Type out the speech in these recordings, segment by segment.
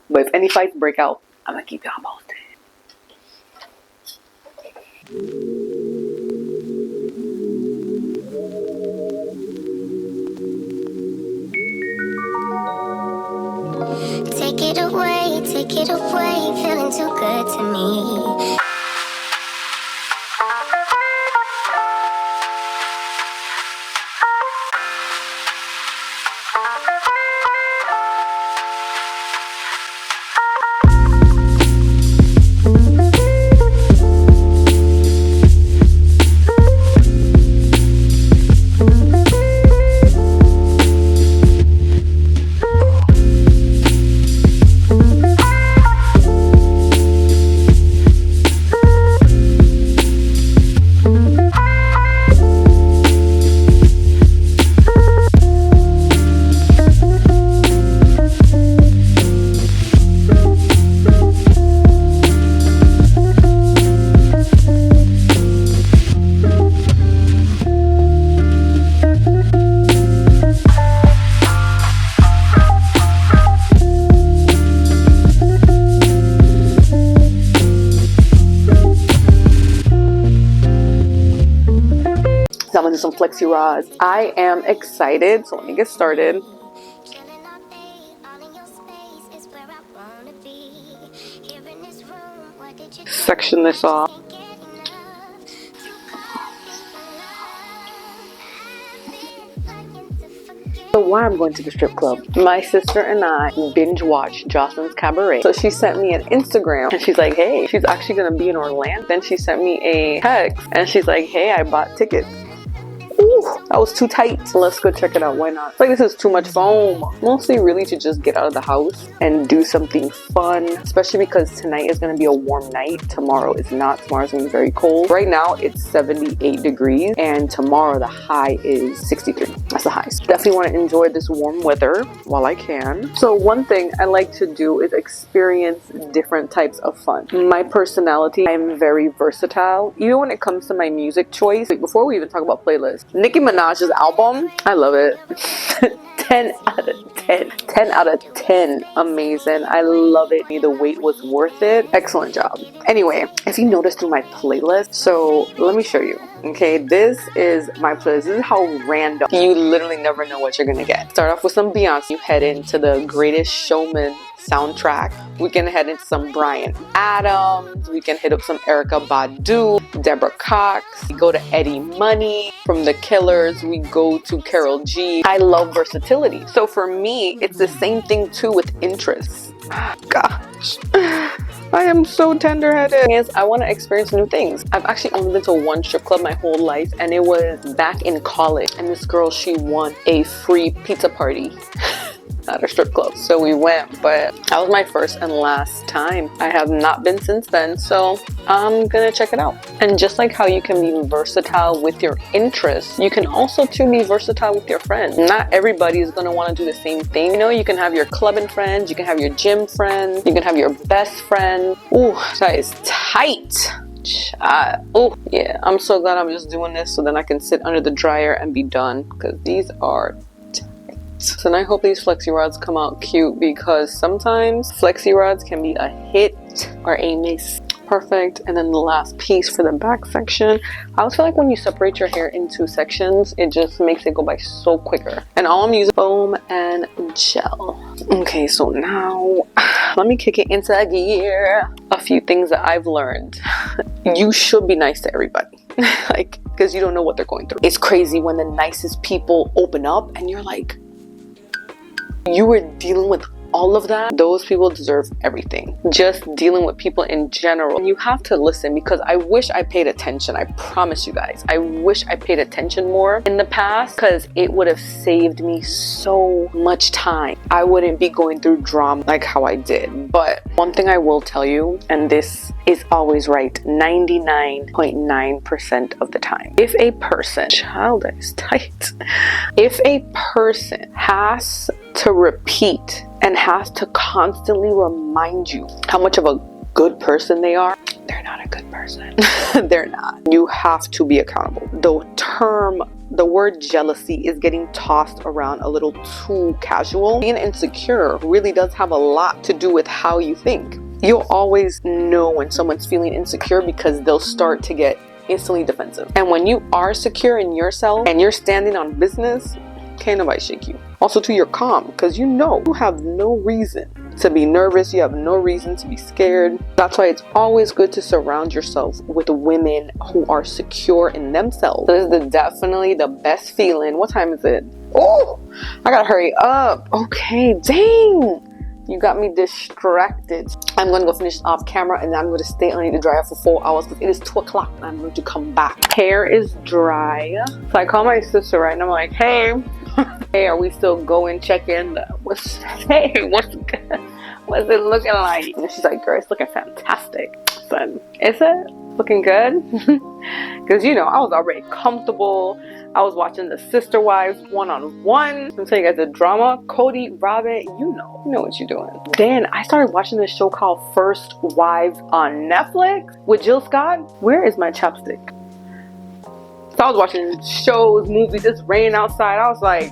But if any fights break out, I'm gonna keep y'all posted. Take it away, feeling too good to me. I'm gonna do some flexi rods. I am excited, so let me get started. Section this off. So why I'm going to the strip club? My sister and I binge watched Jocelyn's Cabaret. So she sent me an Instagram and she's like, hey, she's actually gonna be in Orlando. Then she sent me a text and she's like, hey, I bought tickets. Ooh, that was too tight. Let's go check it out. Why not? Like, this is too much foam. Mostly really to just get out of the house and do something fun, especially because tonight is going to be a warm night. Tomorrow is not. Tomorrow's going to be very cold. Right now it's 78 degrees and tomorrow the high is 63. That's the high. So definitely want to enjoy this warm weather while I can. So one thing I like to do is experience different types of fun. My personality, I'm very versatile. Even when it comes to my music choice, like before we even talk about playlists, Nicki Minaj's album, I love it. 10 out of 10. 10 out of 10. Amazing. I love it. The wait was worth it. Excellent job. Anyway, if you notice through my playlist, so let me show you. Okay, this is my playlist. This is how random. You literally never know what you're gonna get. Start off with some Beyonce. You head into the Greatest Showman soundtrack. We can head into some Bryan Adams. We can hit up some Erykah Badu, Deborah Cox. We go to Eddie Money. From The Killers, we go to Karol G. I love versatility. So for me, it's the same thing too with interests. Gosh. I am so tender-headed. Yes, I want to experience new things. I've actually only been to one strip club my whole life, and it was back in college. And this girl, she won a free pizza party at a strip club. So we went, but that was my first and last time. I have not been since then, so I'm gonna check it out. And just like how you can be versatile with your interests, you can also too be versatile with your friends. Not everybody is gonna want to do the same thing. You know, you can have your clubbing friends, you can have your gym friends, you can have your best friend. Ooh, that is tight. Oh yeah, I'm so glad I'm just doing this so then I can sit under the dryer and be done, because these are tight. So I hope these flexi rods come out cute, because sometimes flexi rods can be a hit or a miss. Perfect. And then the last piece for the back section. I always feel like when you separate your hair into sections, it just makes it go by so quicker. And all I'm using foam and gel. Okay, so now let me kick it into gear. A few things that I've learned. You should be nice to everybody. Like, because you don't know what they're going through. It's crazy when the nicest people open up and you're like, you were dealing with all of that. Those people deserve everything. Just dealing with people in general. You have to listen, because I wish I paid attention. I promise you guys. I wish I paid attention more in the past, because it would have saved me so much time. I wouldn't be going through drama like how I did. But one thing I will tell you, and this is always right 99.9% of the time. If a person, child, that is tight. If a person has to repeat and has to constantly remind you how much of a good person they are, they're not a good person. They're not. You have to be accountable. The term the word jealousy is getting tossed around a little too casual. Being insecure really does have a lot to do with how you think. You'll always know when someone's feeling insecure because they'll start to get instantly defensive. And when you are secure in yourself and you're standing on business, can't nobody shake you. Also too, you're calm because you know you have no reason to be nervous. You have no reason to be scared. That's why it's always good to surround yourself with women who are secure in themselves. This is definitely the best feeling. What time is it? Oh, I gotta hurry up. Okay, dang. You got me distracted. I'm going to go finish off camera and then I'm going to stay on it to dry for 4 hours because it is 2 o'clock and I'm going to come back. Hair is dry. So I call my sister right and I'm like, hey, hey, are we still going? Check in. What's good? What's it looking like? And she's like, girl, it's looking fantastic. Son, is it looking good? Because you know, I was already comfortable. I was watching the Sister Wives one-on-one. I'll tell you guys the drama. Cody, Robert, you know what you're doing. Then I started watching this show called First Wives on Netflix with Jill Scott. Where is my chapstick? So I was watching shows, movies, it's raining outside. I was like,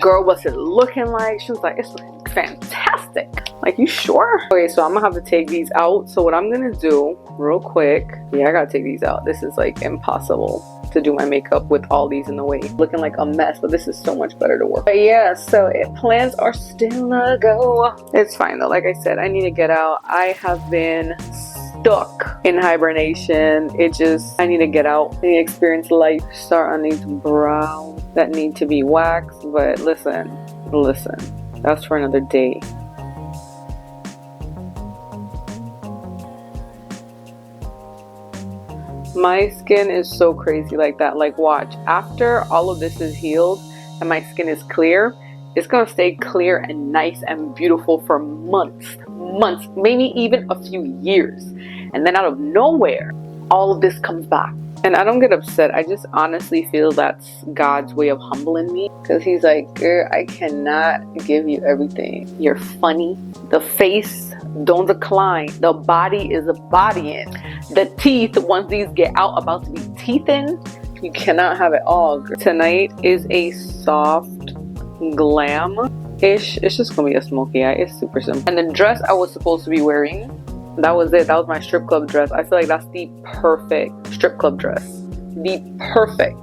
girl, what's it looking like? She was like, it's looking fantastic. Like, you sure? Okay, so I'm gonna have to take these out. So what I'm gonna do real quick, yeah, I gotta take these out. This is like impossible to do my makeup with all these in the way. Looking like a mess, but this is so much better to work. But yeah, so plans are still a go. It's fine though. Like I said, I need to get out. I have been stuck in hibernation. I need to get out. I need to experience life. Start on these brows that need to be waxed. But listen, that's for another day. My skin is so crazy like that. Like, watch, after all of this is healed and my skin is clear, it's gonna stay clear and nice and beautiful for months, maybe even a few years. And then out of nowhere, all of this comes back. And I don't get upset. I just honestly feel that's God's way of humbling me. Because he's like, girl, I cannot give you everything. You're funny. The face don't decline. The body is a bodying. The teeth, once these get out, about to be teethin', you cannot have it all. Tonight is a soft glam-ish. It's just going to be a smoky eye. It's super simple. And the dress I was supposed to be wearing, that was it. That was my strip club dress. I feel like that's the perfect strip club dress. The perfect.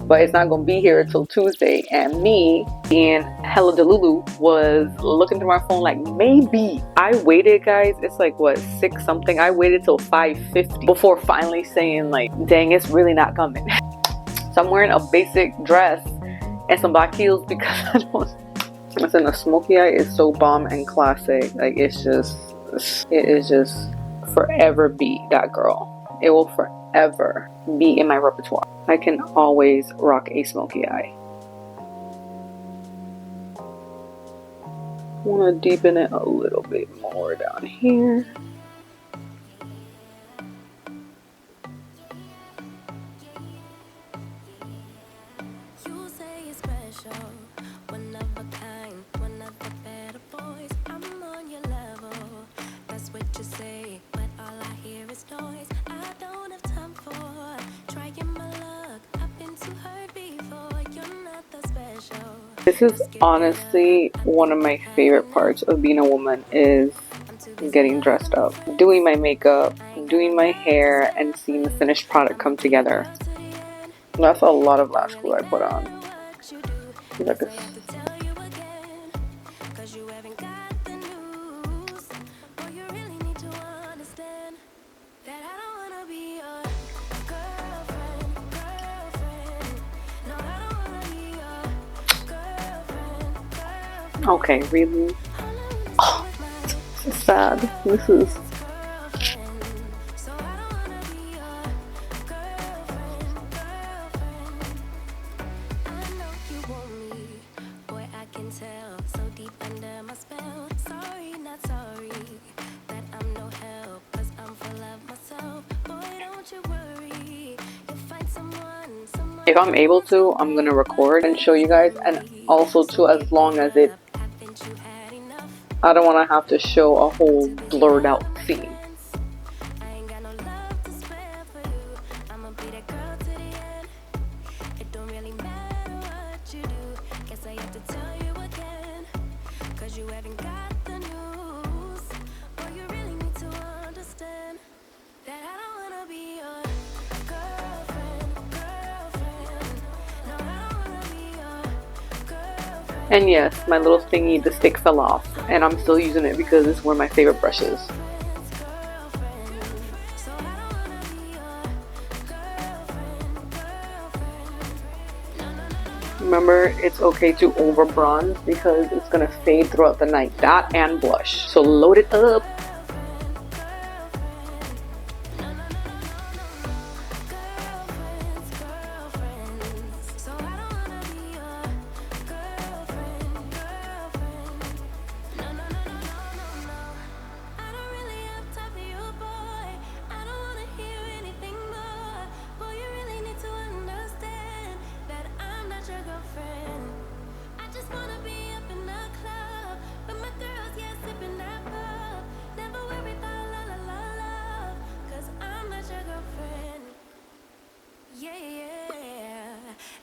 But it's not going to be here until Tuesday. And me, being hella delulu, was looking through my phone like, maybe. I waited, guys. It's like, what, 6 something? I waited till 5:50 before finally saying, like, dang, it's really not coming. So I'm wearing a basic dress and some black heels because I don't... Listen, a smoky eye is so bomb and classic. Like, it is just forever be that girl. It will forever be in my repertoire. I can always rock a smoky eye. I want to deepen it a little bit more down here. You say it's special, one of a kind, one of the better boys. I'm on your level, that's what you say, but all I hear is noise. I don't have time for trying my luck. I've been too hurt before. You're not that special. This is honestly one of my favorite parts of being a woman, is getting dressed up, doing my makeup, doing my hair, and seeing the finished product come together. That's a lot of lash glue I put on. Look at this. Okay, really? Oh, so sad. This is... If I'm able to, I'm gonna record and show you guys, and also too, as long as it, I don't want to have to show a whole blurred out scene. And yes, my little thingy, the stick fell off, and I'm still using it because it's one of my favorite brushes. Remember, it's okay to over bronze because it's gonna fade throughout the night. That and blush. So load it up.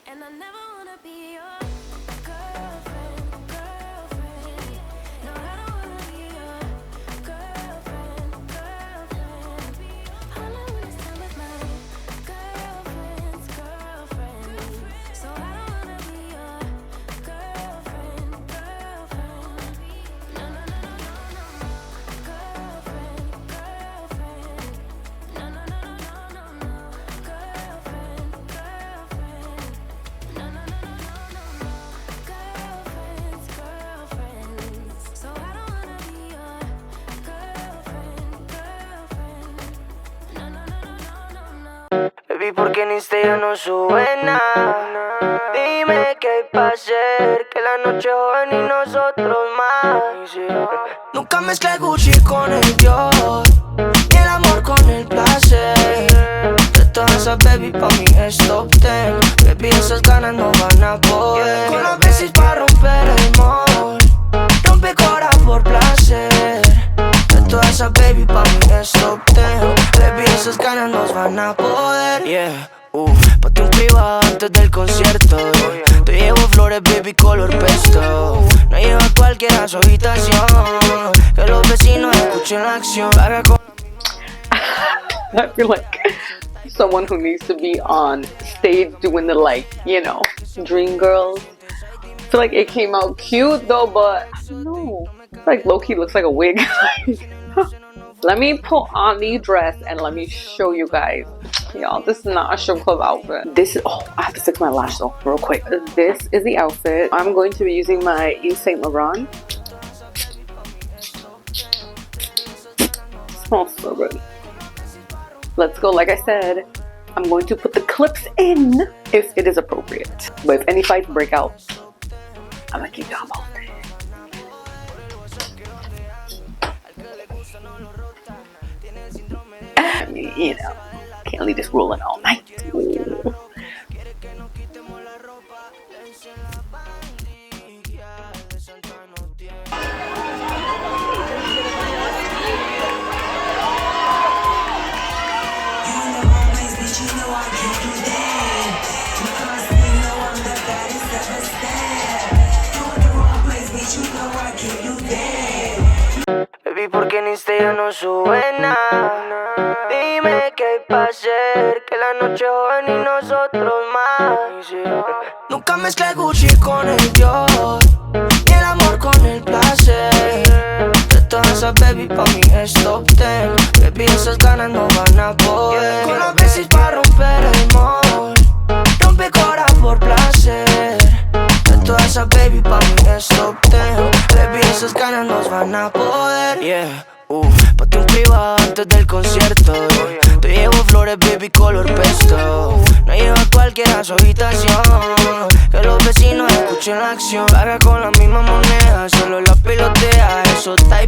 And I never wanna be your girlfriend, girlfriend. No, I don't wanna be your girlfriend, girlfriend. All I wanna spend with my girlfriend's girlfriend. So I don't wanna be your girlfriend, girlfriend. No, no, no, no, no, no, girlfriend, girlfriend. No, no, no, no, no, no, no, girlfriend, girlfriend. No, no, no, no, no, no, girlfriends, girlfriends. So I don't wanna be your girlfriend, girlfriend. No, no, no, no, no, no. Baby, ¿por qué en Instagram no sube nada? Dime qué hay pa' hacer, que la noche es joven y nosotros más. Nunca mezclé Gucci con el Dior, ni el amor con el placer. De todas esas baby pa' mí es top 10. Baby, esas ganas no van a poder. Con las veces pa' romper el mall, rompe cora por placer. De todas esas baby pa' mí es top 10. Baby, esas ganas no van a poder. Yeah, pate un privado antes del concierto. Te llevo flores, baby, color pesto. No lleva cualquiera a su habitación, que los vecinos escuchen la acción. Haga con I feel like someone who needs to be on stage doing the, like, you know, dream girls. I feel like it came out cute though, but I don't know. It's like low-key looks like a wig. Let me put on the dress and let me show you guys. Y'all, this is not a strip club outfit. This is, oh, I have to fix my lash though, real quick. This is the outfit. I'm going to be using my Yves Saint Laurent. Smells so good. Let's go. Like I said, I'm going to put the clips in if it is appropriate. But if any fights break out, I'm gonna keep y'all posted. I mean, you know, can't leave this rolling all night. Ooh. Baby, ¿por qué en Instagram no sube nada? Dime qué hay pa' hacer, que la noche es joven y nosotros más. Nunca mezclé Gucci con el Dior, ni el amor con el placer. De todas esas baby pa' mí es top 10. Baby, esas ganas no van a poder. Con las veces pa' romper el mall, rompe cora por placer. De todas esas baby pa' mí es top 10. Baby, esas ganas nos van a poder. Yeah, pate un privado antes del concierto. Te llevo flores, baby, color pesto. No lleva cualquiera a su habitación, que los vecinos escuchen la acción. Paga con la misma moneda, solo la pilotea. Eso está ahí.